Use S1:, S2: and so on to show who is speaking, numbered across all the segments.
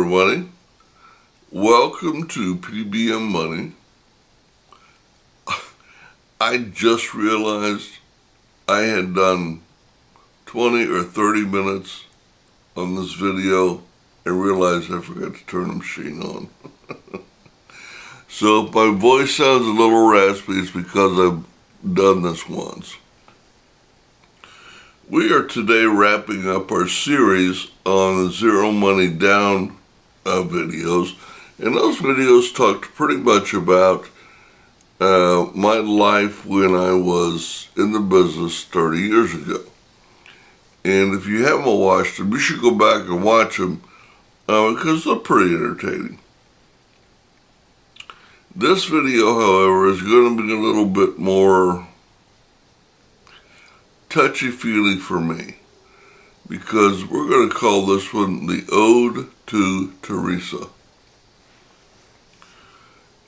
S1: everybody. Welcome to P.B.M. Money. I just realized I had done 20 or 30 minutes on this video and realized I forgot to turn the machine on. So if my voice sounds a little raspy, it's because I've done this once. We are today wrapping up our series on the Zero Money Down videos, and those videos talked pretty much about my life when I was in the business 30 years ago. And if you haven't watched them, you should go back and watch them because they're pretty entertaining. This video, however, is going to be a little bit more touchy-feely for me, because we're going to call this one the Ode to Teresa.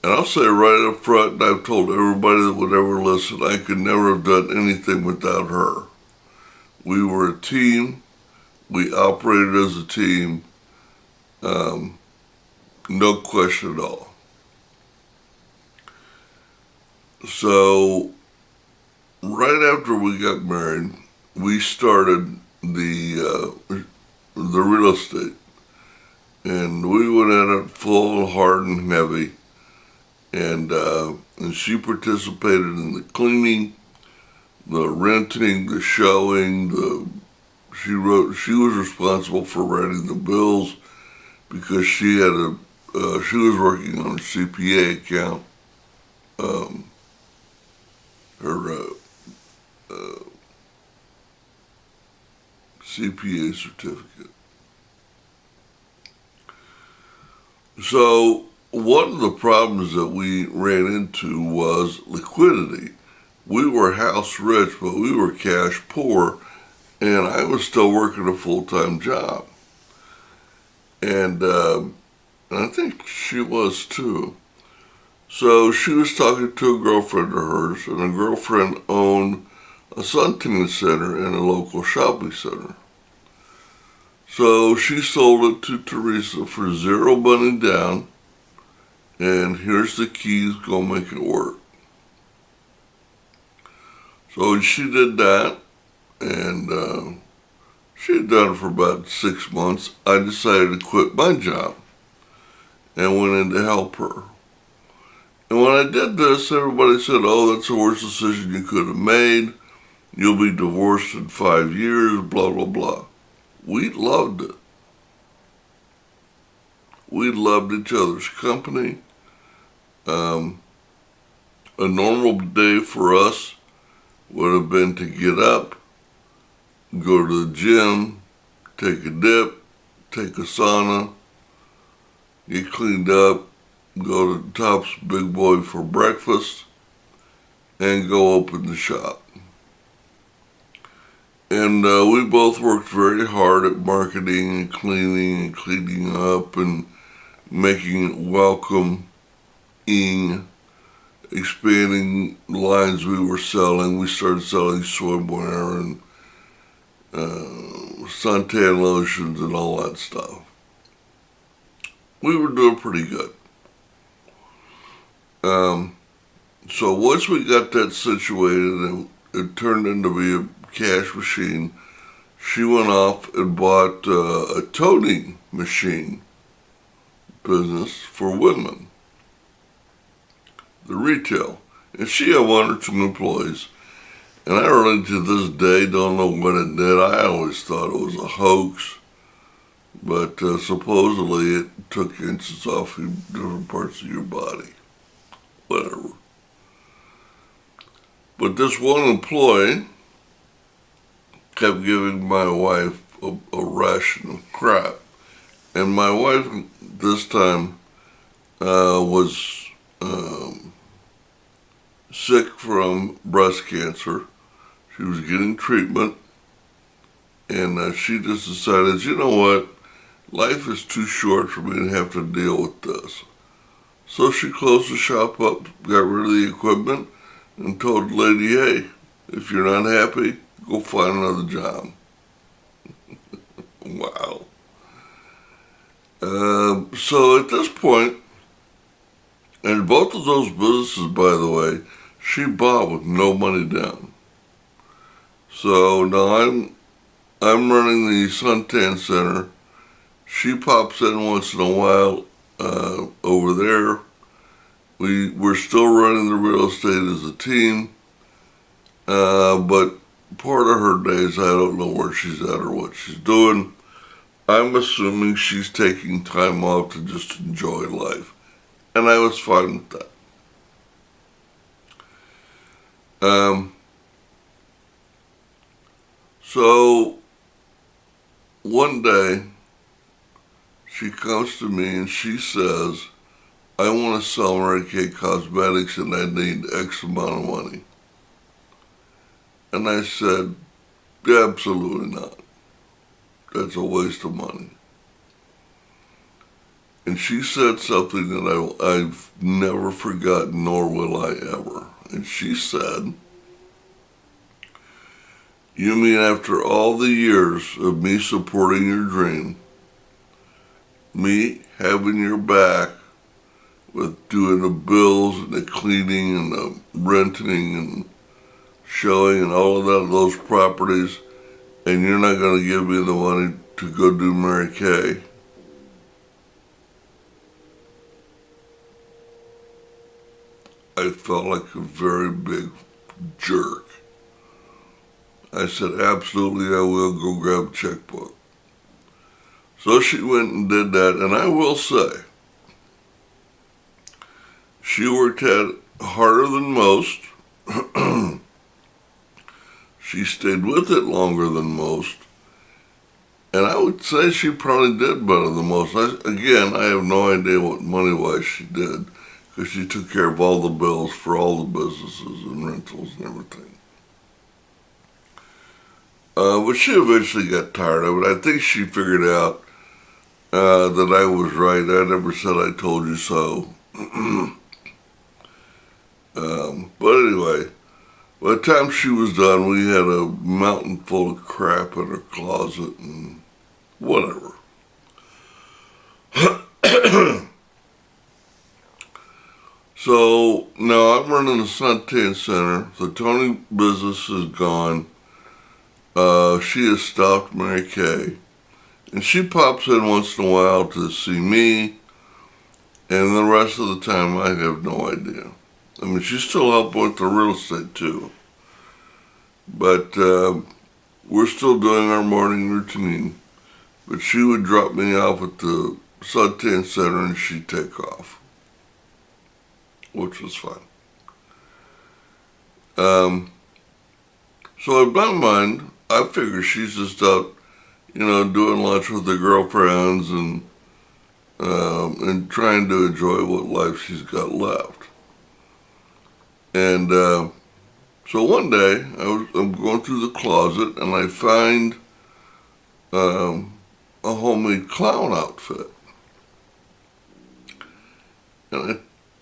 S1: And I'll say right up front, and I've told everybody that would ever listen, I could never have done anything without her. We were a team. We operated as a team. No question at all. So, right after we got married, we started the real estate, and we went at it full, hard, and heavy. And she participated in the cleaning, the renting, the showing. She was responsible for writing the bills because she was working on a CPA account. Her CPA certificate. So one of the problems that we ran into was liquidity. We were house rich, but we were cash poor, and I was still working a full-time job. And I think she was too. So she was talking to a girlfriend of hers, and a girlfriend owned a suntan center in a local shopping center. So she sold it to Teresa for zero money down, and here's the keys, go make it work. So when she did that, and she had done it for about 6 months, I decided to quit my job and went in to help her. And when I did this, everybody said, oh, that's the worst decision you could have made. You'll be divorced in 5 years, blah, blah, blah. We loved it. We loved each other's company. A normal day for us would have been to get up, go to the gym, take a dip, take a sauna, get cleaned up, go to Top's Big Boy for breakfast, and go open the shop. And we both worked very hard at marketing and cleaning up and making it welcoming, expanding lines we were selling. We started selling swimwear and suntan lotions and all that stuff. We were doing pretty good. So once we got that situated and it turned into be a cash machine, she went off and bought a toning machine business for women, the retail. And she had 1 or 2 employees. And I really, to this day, don't know what it did. I always thought it was a hoax. But supposedly it took inches off in different parts of your body. Whatever. But this one employee kept giving my wife a ration of crap. And my wife this time was sick from breast cancer. She was getting treatment. And she just decided, you know what? Life is too short for me to have to deal with this. So she closed the shop up, got rid of the equipment, and told the lady, hey, if you're not happy, go find another job. Wow. So at this point, and both of those businesses, by the way, she bought with no money down. So now I'm running the suntan center. She pops in once in a while over there. We're still running the real estate as a team, but part of her days, I don't know where she's at or what she's doing. I'm assuming she's taking time off to just enjoy life, and I was fine with that. So one day, she comes to me and she says, I want to sell Mary Kay Cosmetics and I need X amount of money. And I said, absolutely not. That's a waste of money. And she said something that I've never forgotten, nor will I ever. And she said, you mean after all the years of me supporting your dream, me having your back with doing the bills and the cleaning and the renting and showing and all of those properties, and you're not going to give me the money to go do Mary Kay? I felt like a very big jerk. I said, absolutely, I will go grab a checkbook. So she went and did that, and I will say, she worked at it harder than most. She stayed with it longer than most. And I would say she probably did better than most. I have no idea what money-wise she did, because she took care of all the bills for all the businesses and rentals and everything. But she eventually got tired of it. I think she figured out that I was right. I never said I told you so. But anyway, by the time she was done, we had a mountain full of crap in her closet and whatever. So now I'm running the suntan center. The Tony business is gone. She has stopped Mary Kay. And she pops in once in a while to see me. And the rest of the time, I have no idea. I mean, she's still helping with the real estate too. But we're still doing our morning routine. But she would drop me off at the suntan center and she'd take off, which was fun. So in my mind, I figure she's just out, doing lunch with her girlfriends and trying to enjoy what life she's got left. And so one day, I'm going through the closet and I find a homemade clown outfit. And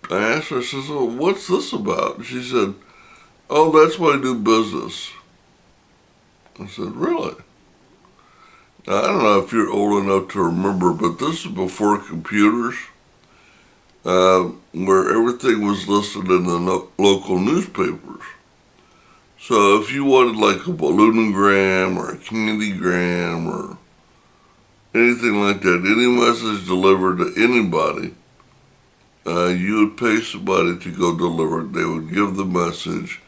S1: I asked her, I said, so what's this about? And she said, oh, that's my new business. I said, really? Now, I don't know if you're old enough to remember, but this is before computers, where everything was listed in the local newspapers. So if you wanted like a balloonogram or a candygram or anything like that, any message delivered to anybody, you would pay somebody to go deliver it. They would give the message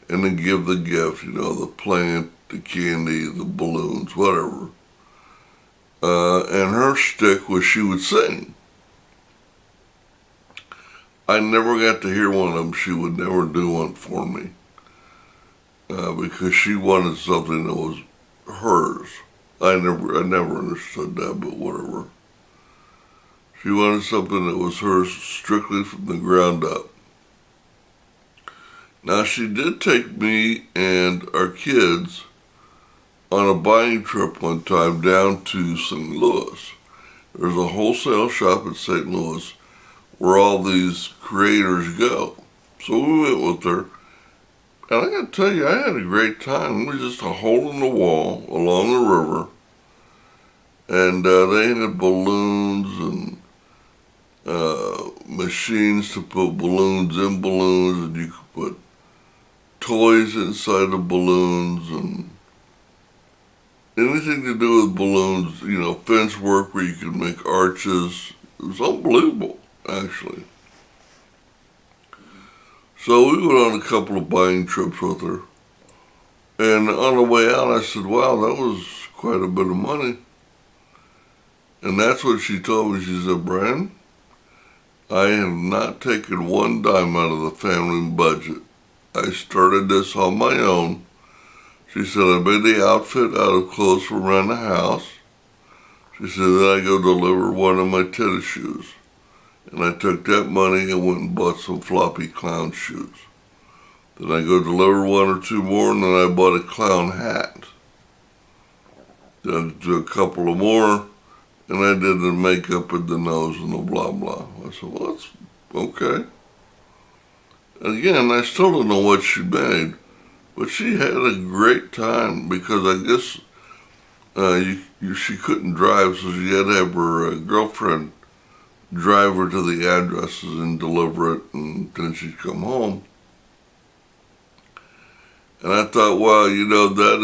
S1: and then give the gift, the plant, the candy, the balloons, whatever. And her shtick was she would sing. I never got to hear one of them. She would never do one for me. Because she wanted something that was hers. I never understood that, but whatever. She wanted something that was hers strictly from the ground up. Now, she did take me and our kids on a buying trip one time down to St. Louis. There's a wholesale shop in St. Louis where all these creators go. So we went with her. And I gotta tell you, I had a great time. It was just a hole in the wall along the river. And they had balloons and machines to put balloons in balloons, and you could put toys inside the balloons and anything to do with balloons, fence work where you could make arches. It was unbelievable, actually. So we went on a couple of buying trips with her. And on the way out, I said, wow, that was quite a bit of money. And that's what she told me. She said, Brian, I have not taken one dime out of the family budget. I started this on my own. She said, I made the outfit out of clothes from around the house. She said, then I go deliver one of my tennis shoes. And I took that money and went and bought some floppy clown shoes. Then I go deliver one or two more, and then I bought a clown hat. Then I did a couple of more, and I did the makeup and the nose and the blah blah. I said, well, that's okay. And again, I still don't know what she made, but she had a great time because I guess she couldn't drive, so she had to have her girlfriend drive her to the addresses and deliver it, and then she'd come home. And I thought, wow, that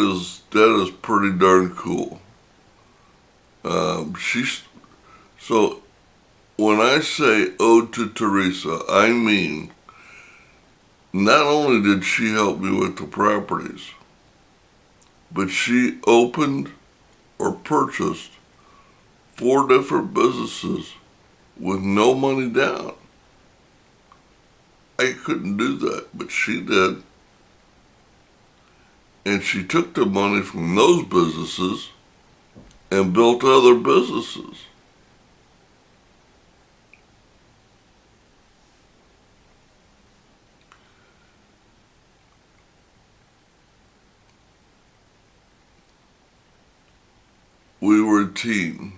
S1: is pretty darn cool. So when I say Ode to Teresa, I mean not only did she help me with the properties, but she opened or purchased 4 different businesses with no money down. I couldn't do that, but she did. And she took the money from those businesses and built other businesses. We were a team.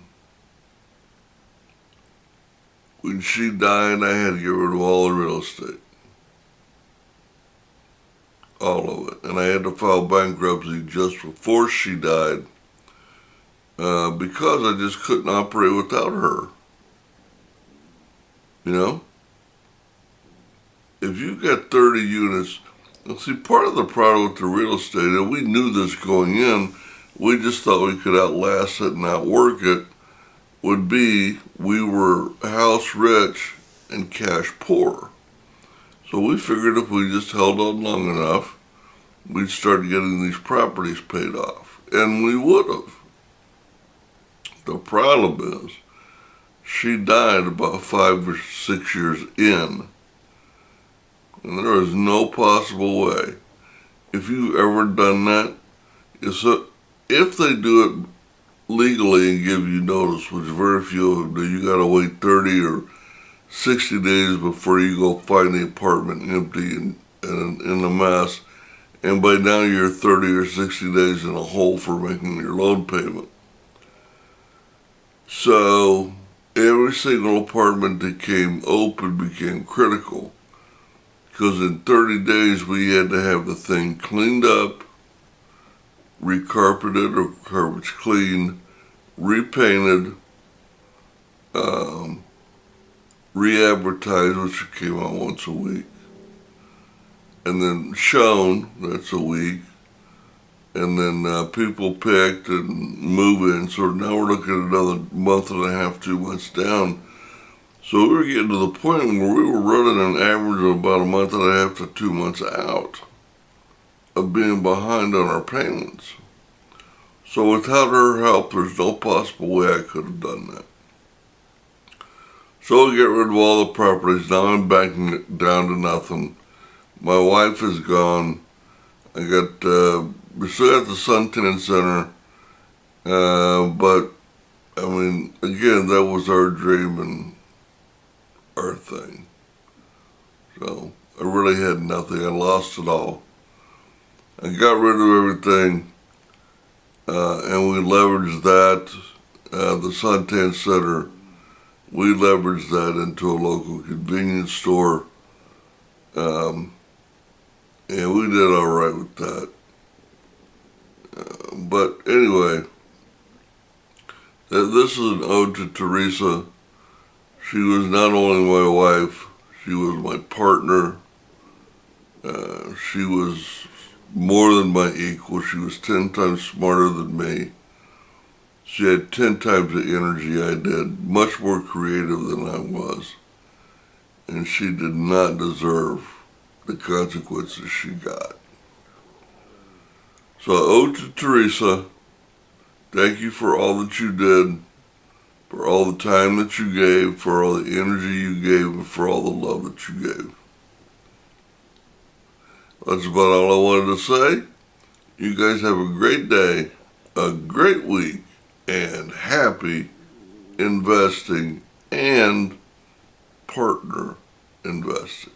S1: When she died, I had to get rid of all the real estate. All of it. And I had to file bankruptcy just before she died because I just couldn't operate without her. If you've got 30 units, see, part of the problem with the real estate, and we knew this going in, we just thought we could outlast it and outwork it, would be we were house rich and cash poor. So we figured if we just held on long enough, we'd start getting these properties paid off. And we would have. The problem is, she died about 5 or 6 years in. And there is no possible way. If you've ever done that, if they do it legally and give you notice, which very few of them do, you gotta wait 30 or 60 days before you go find the apartment empty and in a mess. And by now you're 30 or 60 days in a hole for making your loan payment. So every single apartment that came open became critical. Because in 30 days we had to have the thing cleaned up, recarpeted or carpets cleaned, repainted, re-advertised, which came out once a week, and then shown, that's a week, and then people picked and move in. So now we're looking at another month and a half, 2 months down. So we were getting to the point where we were running an average of about a month and a half to 2 months out of being behind on our payments. So without her help, there's no possible way I could have done that. So we get rid of all the properties. Now I'm backing it down to nothing. My wife is gone. We still got the Suntan Center, but I mean, again, that was our dream and our thing. So I really had nothing. I lost it all. I got rid of everything, and we leveraged that. The Suntan Center, we leveraged that into a local convenience store, and we did all right with that. But anyway, This is an ode to Teresa. She was not only my wife, she was my partner. She was more than my equal. She was 10 times smarter than me. She had 10 times the energy I did, much more creative than I was. And she did not deserve the consequences she got. So, ode to Teresa, thank you for all that you did, for all the time that you gave, for all the energy you gave, and for all the love that you gave. That's about all I wanted to say. You guys have a great day, a great week, and happy investing and partner investing.